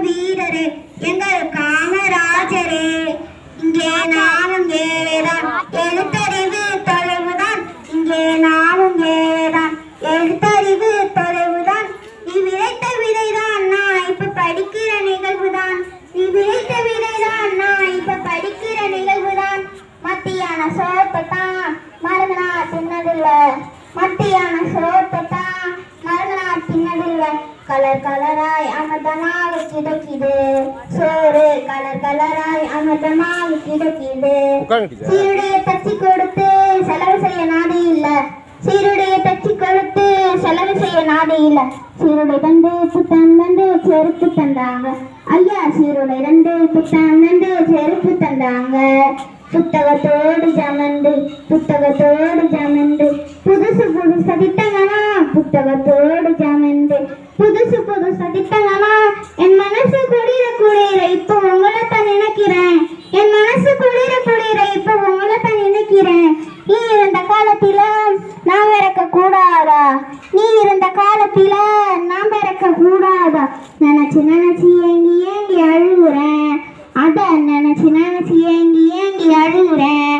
வீரரே எங்கள் காமராஜரே. இங்கே நானும் ஏதான் எழுத்தறிவு தொலைவுதான், இங்கே நானும் ஏதான் எழுத்தறிவு தொலைவுதான். நீ விதைத்த விதைதான் நான் இப்ப படிக்கிற நிகழ்வுதான், நீ விதைத்த விதைதான் நான் இப்ப படிக்கிற நிகழ்வுதான். மத்தியான சோப்பத்தான் மருந்தனா தின்னதில்ல, மத்தியான சோப்பத்தான் மருந்தனா தின்னதில்ல. கலர் கலராய் அமர்தமாக கிடைக்குது சோறு, கலர் கலராய் அமர்தமாக கிடைக்குது. சீருடைய தச்சு கொடுத்து செலவு செய்ய நாடு இல்ல, சீருடைய தச்சு கொடுத்து செலவு செய்ய நாடு இல்ல. சீருடை தந்து புத்தம் தந்து செருப்பு தந்தாங்க ஐயா, சீருடை தந்து புத்தம் தந்து செருப்பு தந்தாங்க. புத்தகத்தோடு ஜமந்து புத்தகத்தோடு ஜமந்து புதுசு புது சதித்தங்கனா, புத்தகத்தோடு ஜமந்து புதுசு புது சதித்தங்கனா. என் மனசு குளிர குளிர இப்போ உங்களை தான் நினைக்கிறேன், என் மனசு குளிர குளிர இப்போ உங்களை தான் நினைக்கிறேன். நீ இருந்த காலத்தில நான் பிறக்க கூடாதா, நீ இருந்த காலத்தில நான் பிறக்க கூடாதா. நினைச்சு நினைச்சு ஏங்கி ஏங்கி அழுகுறேன், அத நினைச்சு நினைச்சு ஏங்கி ஏங்கி அழுகுறேன்.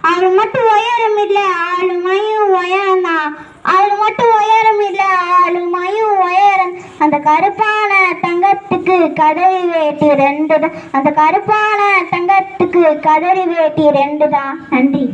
அவள் மட்டும் உயரம் இல்ல ஆளுமையும் உயரம்தான், அவள் மட்டும் உயரம் இல்ல ஆளுமையும் உயரம். அந்த கருப்பான தங்கத்துக்கு கதறி வேட்டி ரெண்டு தான், அந்த கருப்பான தங்கத்துக்கு கதறி வேட்டி ரெண்டு தான். நன்றி.